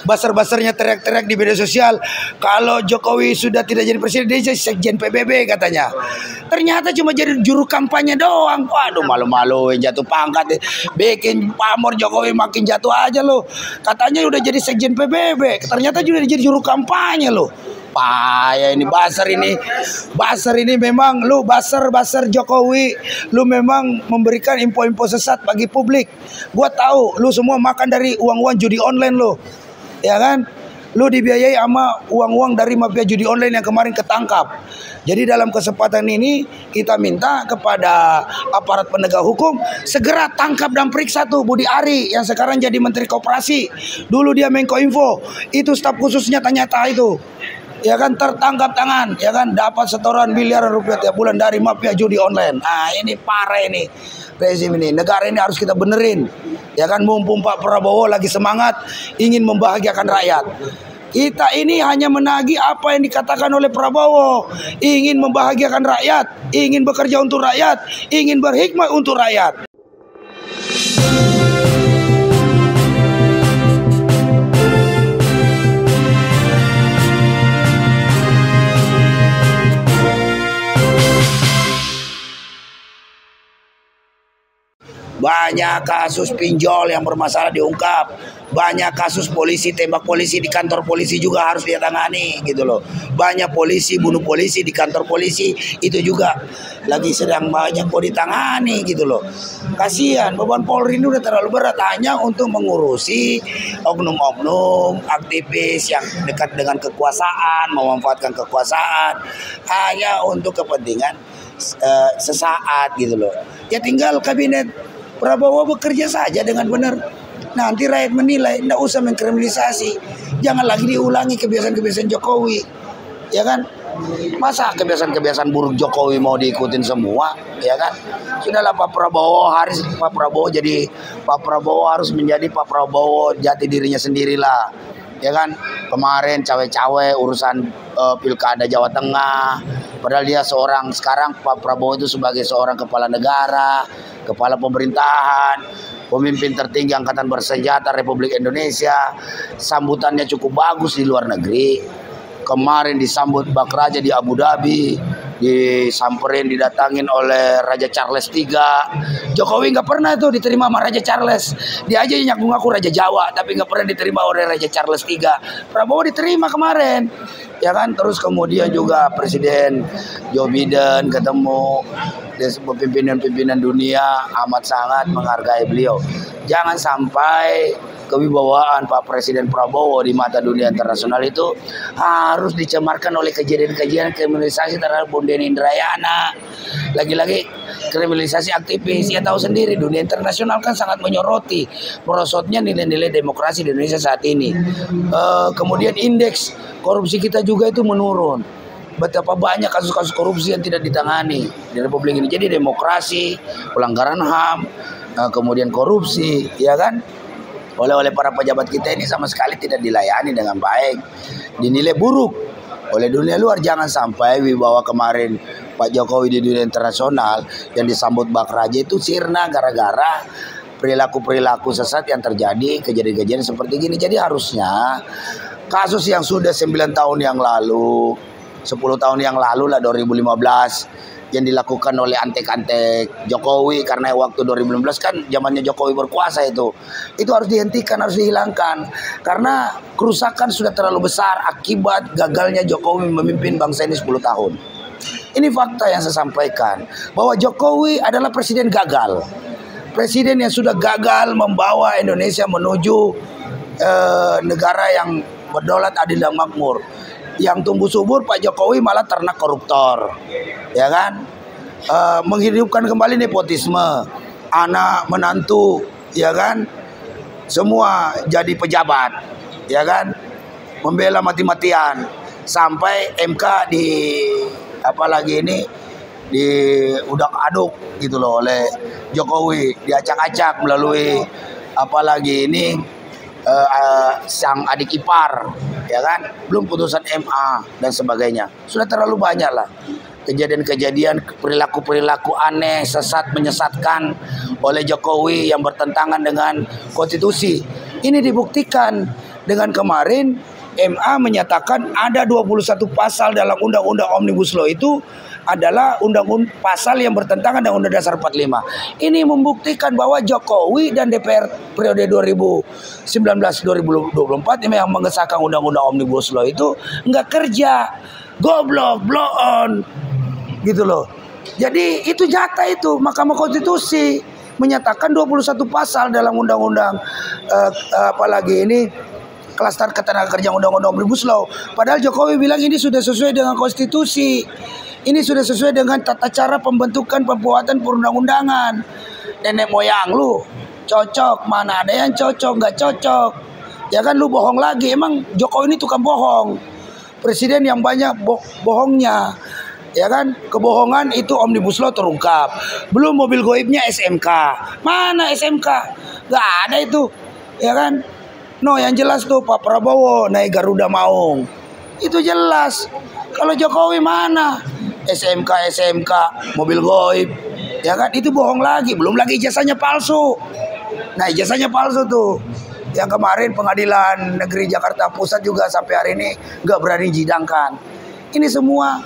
Basar-basarnya teriak-teriak di media sosial kalau Jokowi sudah tidak jadi presiden, dia jadi sekjen PBB katanya. Ternyata cuma jadi juru kampanye doang. Waduh, malu-maluin, jatuh pangkat, bikin pamor Jokowi makin jatuh aja loh. Katanya udah jadi sekjen PBB, ternyata juga jadi juru kampanye loh. Payah ini basar ini memang lu basar Jokowi, lu memang memberikan info-info sesat bagi publik. Gua tahu lu semua makan dari uang-uang judi online lo, ya kan? Lu dibiayai sama uang-uang dari mafia judi online yang kemarin ketangkap. Jadi dalam kesempatan ini kita minta kepada aparat penegak hukum segera tangkap dan periksa tuh Budi Ari yang sekarang jadi Menteri Koperasi. Dulu dia Menko Info, itu staf khususnya ternyata itu, ya kan, tertangkap tangan, ya kan, dapat setoran miliaran rupiah tiap bulan dari mafia judi online. Nah ini parah ini rezim ini, negara ini harus kita benerin, ya kan. Mumpung Pak Prabowo lagi semangat ingin membahagiakan rakyat, kita ini hanya menagih apa yang dikatakan oleh Prabowo, ingin membahagiakan rakyat, ingin bekerja untuk rakyat, ingin berhikmat untuk rakyat. Banyak kasus pinjol yang bermasalah diungkap. Banyak kasus polisi tembak polisi di kantor polisi juga harus ditangani gitu loh. Banyak polisi bunuh polisi di kantor polisi, itu juga lagi sedang banyak mau ditangani gitu loh. Kasihan, beban Polri ini udah terlalu berat hanya untuk mengurusi oknum-oknum aktivis yang dekat dengan kekuasaan, memanfaatkan kekuasaan hanya untuk kepentingan sesaat gitu loh. Ya tinggal kabinet Prabowo bekerja saja dengan benar. Nanti rakyat menilai, tidak usah mengkriminalisasi. Jangan lagi diulangi kebiasaan-kebiasaan Jokowi, ya kan? Masa kebiasaan-kebiasaan buruk Jokowi mau diikutin semua, ya kan? Sudahlah Pak Prabowo harus menjadi Pak Prabowo jati dirinya sendirilah, ya kan? Kemarin cawe-cawe urusan pilkada Jawa Tengah, padahal dia sekarang Pak Prabowo itu sebagai seorang kepala negara, kepala pemerintahan, pemimpin tertinggi angkatan bersenjata Republik Indonesia. Sambutannya cukup bagus di luar negeri. Kemarin disambut Bak Raja di Abu Dhabi, disamperin, didatangin oleh Raja Charles III. Jokowi nggak pernah tuh diterima sama Raja Charles. Dia aja yang ngaku Raja Jawa, tapi nggak pernah diterima oleh Raja Charles III. Prabowo diterima kemarin, ya kan. Terus kemudian juga Presiden Joe Biden ketemu pimpinan dunia, amat sangat menghargai beliau. Jangan sampai kewibawaan Pak Presiden Prabowo di mata dunia internasional itu harus dicemarkan oleh kejadian-kejadian kriminalisasi terhadap Bu Deni Indrayana. Lagi-lagi kriminalisasi aktivis. Ya tahu sendiri dunia internasional kan sangat menyoroti merosotnya nilai-nilai demokrasi di Indonesia saat ini. Kemudian indeks korupsi kita juga itu menurun. Betapa banyak kasus-kasus korupsi yang tidak ditangani di Republik ini. Jadi demokrasi, pelanggaran HAM, kemudian korupsi, ya kan, oleh para pejabat kita ini sama sekali tidak dilayani dengan baik, dinilai buruk oleh dunia luar. Jangan sampai wibawa kemarin Pak Jokowi di dunia internasional yang disambut Bak Raja itu sirna gara-gara perilaku sesat yang terjadi, kejadian-kejadian seperti gini. Jadi harusnya kasus yang sudah 9 tahun yang lalu, 10 tahun yang lalu lah, 2015, yang dilakukan oleh antek-antek Jokowi, karena waktu 2015 kan zamannya Jokowi berkuasa, itu harus dihentikan, harus dihilangkan, karena kerusakan sudah terlalu besar akibat gagalnya Jokowi memimpin bangsa ini 10 tahun. Ini fakta yang saya sampaikan, bahwa Jokowi adalah presiden gagal, presiden yang sudah gagal membawa Indonesia menuju negara yang berdaulat, adil dan makmur. Yang tumbuh subur Pak Jokowi malah ternak koruptor, ya kan, menghidupkan kembali nepotisme, anak menantu, ya kan, semua jadi pejabat, ya kan, membela mati-matian, sampai MK di apalagi ini di udak-aduk gitu loh oleh Jokowi, diacak-acak melalui apalagi ini sang adik ipar, ya kan, belum putusan MA dan sebagainya. Sudah terlalu banyak lah kejadian-kejadian, perilaku aneh, sesat, menyesatkan oleh Jokowi yang bertentangan dengan konstitusi. Ini dibuktikan dengan kemarin MA menyatakan ada 21 pasal dalam Undang-Undang Omnibus Law itu adalah pasal yang bertentangan dengan Undang Dasar 45. Ini membuktikan bahwa Jokowi dan DPR periode 2019-2024 yang mengesahkan Undang-Undang Omnibus Law itu nggak kerja, goblok, blow on, gitu loh. Jadi itu nyata itu Mahkamah Konstitusi menyatakan 21 pasal dalam Undang-Undang apalagi ini Klaster Ketenagakerjaan Undang-Undang Omnibus Law. Padahal Jokowi bilang ini sudah sesuai dengan konstitusi. Ini sudah sesuai dengan tata cara pembentukan pembuatan perundang-undangan. Nenek moyang lu cocok, mana ada yang cocok, nggak cocok. Ya kan lu bohong lagi. Emang Jokowi ini tukang bohong. Presiden yang banyak bohongnya. Ya kan, kebohongan itu Omnibus Law terungkap. Belum mobil goibnya SMK. Mana SMK? Nggak ada itu. Ya kan? No, yang jelas tuh Pak Prabowo naik Garuda Maung. Itu jelas. Kalau Jokowi mana? SMK, mobil goib. Ya kan? Itu bohong lagi. Belum lagi ijazahnya palsu. Nah, ijazahnya palsu tuh. Yang kemarin Pengadilan Negeri Jakarta Pusat juga sampai hari ini nggak berani jidangkan. Ini semua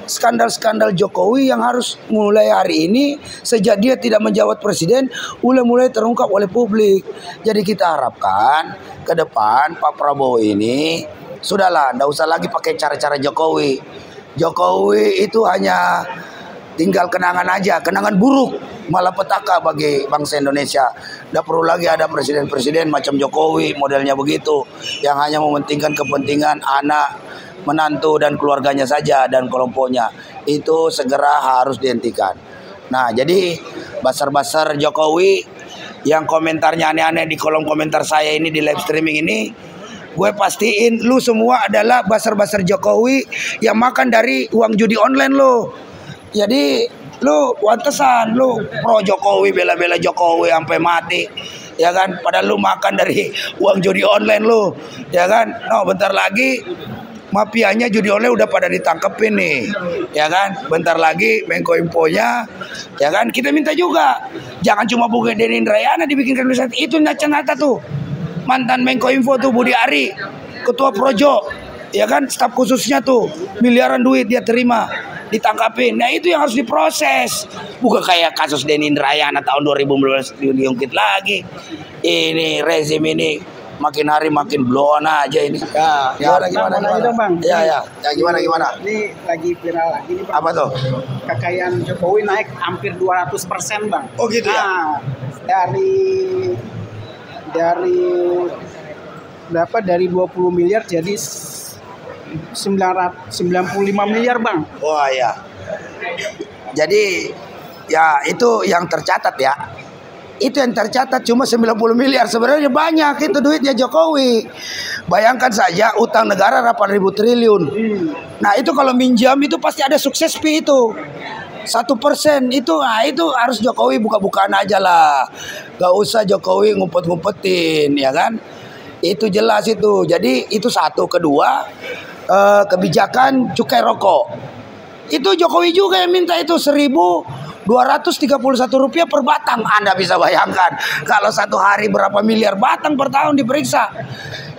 skandal-skandal Jokowi yang harus mulai hari ini sejak dia tidak menjabat presiden mulai terungkap oleh publik. Jadi kita harapkan ke depan Pak Prabowo ini sudahlah, nggak usah lagi pakai cara-cara Jokowi. Jokowi itu hanya tinggal kenangan aja, kenangan buruk, malapetaka bagi bangsa Indonesia. Nggak perlu lagi ada presiden-presiden macam Jokowi modelnya begitu yang hanya mementingkan kepentingan anak, menantu dan keluarganya saja dan kelompoknya. Itu segera harus dihentikan. Nah, jadi basar-basar Jokowi yang komentarnya aneh-aneh di kolom komentar saya ini di live streaming ini, gue pastiin lu semua adalah basar-basar Jokowi yang makan dari uang judi online lo. Jadi lu wantesan, lu pro Jokowi, bela-bela Jokowi sampai mati. Ya kan, padahal lu makan dari uang judi online lu. Ya kan, no, bentar lagi mafianya judi online udah pada ditangkepin nih, ya kan? Bentar lagi Menko Infonya, ya kan? Kita minta juga, jangan cuma bukan Denny Indrayana dibikin kriminalisasi. Itu nyata tuh mantan Menko Info tuh Budi Ari, ketua Projo, ya kan? Staf khususnya tuh miliaran duit dia terima, ditangkapin. Nah itu yang harus diproses, bukan kayak kasus Denny Indrayana tahun 2015 diungkit lagi. Ini rezim ini makin hari makin blow on aja ini. Ya, gimana? Bang. Ya, gimana? Ini lagi viral lagi nih, Bang. Apa tuh? Kekayaan Jokowi naik hampir 200%, Bang. Oh gitu ya? Dari berapa? Dari 20 miliar jadi 995 miliar, Bang. Wah ya. Jadi ya itu yang tercatat ya. Itu yang tercatat cuma 90 miliar. Sebenarnya banyak itu duitnya Jokowi. Bayangkan saja utang negara 8.000 triliun. Nah itu kalau minjam itu pasti ada sukses fee itu 1% itu. Nah itu harus Jokowi buka-bukaan aja lah. Gak usah Jokowi ngumpet-ngumpetin, ya kan. Itu jelas itu. Jadi itu satu. Kedua, kebijakan cukai rokok. Itu Jokowi juga yang minta itu 1.231 rupiah per batang. Anda bisa bayangkan kalau satu hari berapa miliar batang per tahun diperiksa.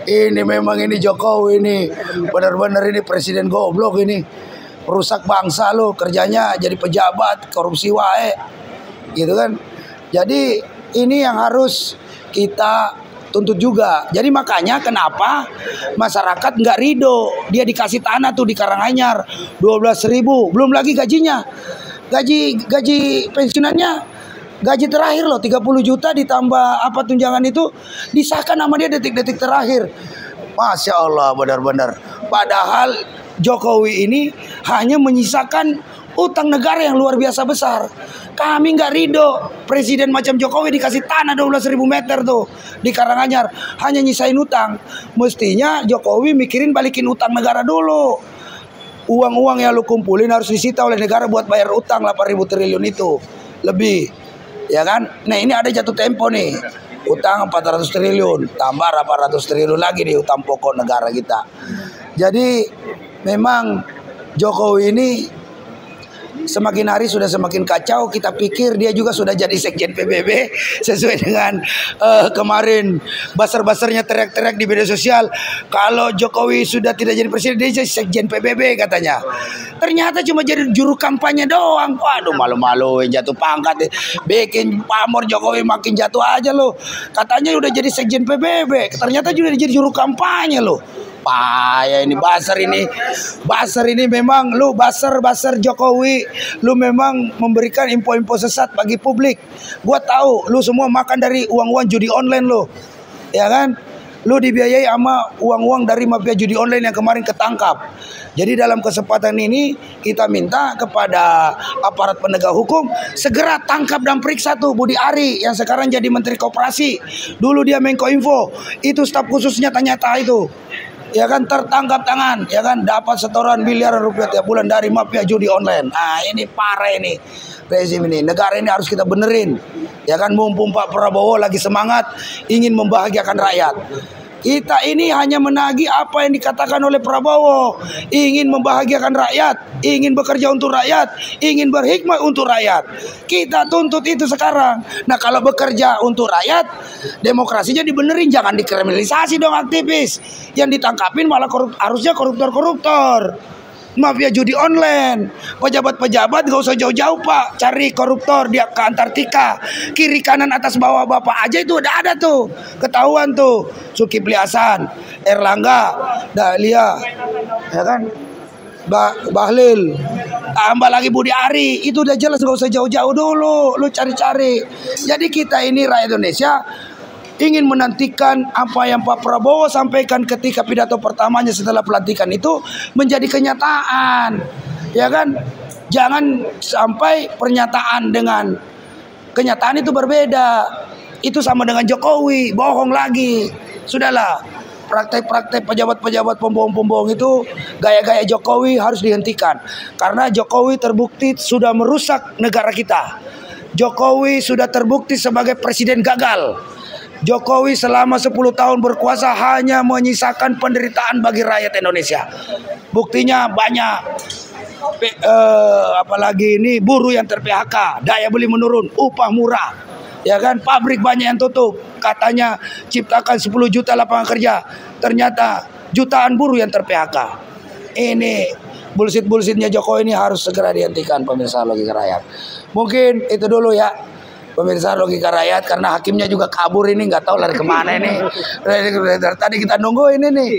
Ini memang ini Jokowi ini benar-benar ini presiden goblok ini, perusak bangsa lo, kerjanya jadi pejabat korupsi wae gitu kan. Jadi ini yang harus kita tuntut juga. Jadi makanya kenapa masyarakat nggak ridho, dia dikasih tanah tuh di Karanganyar 12.000, belum lagi gajinya. Gaji pensiunannya, gaji terakhir loh 30 juta ditambah apa tunjangan itu disahkan sama dia detik-detik terakhir. Masya Allah benar-benar. Padahal Jokowi ini hanya menyisakan utang negara yang luar biasa besar. Kami nggak ridho presiden macam Jokowi dikasih tanah 12.000 meter tuh di Karanganyar hanya nyisain utang. Mestinya Jokowi mikirin balikin utang negara dulu. Uang-uang yang lu kumpulin harus disita oleh negara buat bayar utang 8.000 triliun itu lebih, ya kan? Nah ini ada jatuh tempo nih, utang 400 triliun tambah 800 triliun lagi nih utang pokok negara kita. Jadi memang Jokowi ini semakin hari sudah semakin kacau. Kita pikir dia juga sudah jadi sekjen PBB sesuai dengan kemarin basar-basarnya teriak-teriak di media sosial. Kalau Jokowi sudah tidak jadi presiden, dia jadi sekjen PBB katanya. Ternyata cuma jadi juru kampanye doang. Waduh, malu-maluin, jatuh pangkat, bikin pamor Jokowi makin jatuh aja loh. Katanya udah jadi sekjen PBB, ternyata juga jadi juru kampanye loh. Payah ini Basar ini memang lu basar Jokowi, lu memang memberikan info-info sesat bagi publik. Gua tahu lu semua makan dari uang-uang judi online lu, ya kan? Lu dibiayai sama uang-uang dari mafia judi online yang kemarin ketangkap. Jadi dalam kesempatan ini kita minta kepada aparat penegak hukum segera tangkap dan periksa tuh Budi Ari yang sekarang jadi Menteri Koperasi. Dulu dia Menko Info, itu staf khususnya ternyata itu, ya kan, tertangkap tangan, ya kan, dapat setoran miliaran rupiah tiap bulan dari mafia judi online. Nah, ini parah ini rezim ini. Negara ini harus kita benerin, ya kan, mumpung Pak Prabowo lagi semangat ingin membahagiakan rakyat. Kita ini hanya menagih apa yang dikatakan oleh Prabowo, ingin membahagiakan rakyat, ingin bekerja untuk rakyat, ingin berhikmat untuk rakyat. Kita tuntut itu sekarang. Nah, kalau bekerja untuk rakyat, demokrasinya dibenerin, jangan dikriminalisasi dong aktivis. Yang ditangkapin malah harusnya koruptor-koruptor, mafia judi online. Pejabat-pejabat gak usah jauh-jauh Pak, cari koruptor dia ke Antartika, kiri kanan atas bawah Bapak aja itu udah ada tuh, ketahuan tuh. Zulkifli Hasan, Erlangga, Dahlia, ya kan, Bahlil, tambah lagi Budi Ari, itu udah jelas, gak usah jauh-jauh dulu, lu cari-cari. Jadi kita ini rakyat Indonesia ingin menantikan apa yang Pak Prabowo sampaikan ketika pidato pertamanya setelah pelantikan itu menjadi kenyataan, ya kan? Jangan sampai pernyataan dengan kenyataan itu berbeda. Itu sama dengan Jokowi, bohong lagi. Sudahlah, praktek-praktek pejabat-pejabat pembohong-pembohong itu, gaya-gaya Jokowi harus dihentikan. Karena Jokowi terbukti sudah merusak negara kita. Jokowi sudah terbukti sebagai presiden gagal. Jokowi selama 10 tahun berkuasa hanya menyisakan penderitaan bagi rakyat Indonesia. Buktinya banyak. Apalagi ini buruh yang ter-PHK, daya beli menurun, upah murah, ya kan, pabrik banyak yang tutup. Katanya ciptakan 10 juta lapangan kerja, ternyata jutaan buruh yang ter-PHK. Ini bullshit-bullshitnya Jokowi ini harus segera dihentikan, pemirsa Logika Rakyat. Mungkin itu dulu ya, pemirsa Logika Rakyat, karena hakimnya juga kabur ini, nggak tahu lari kemana ini. Tadi kita nunggu ini nih.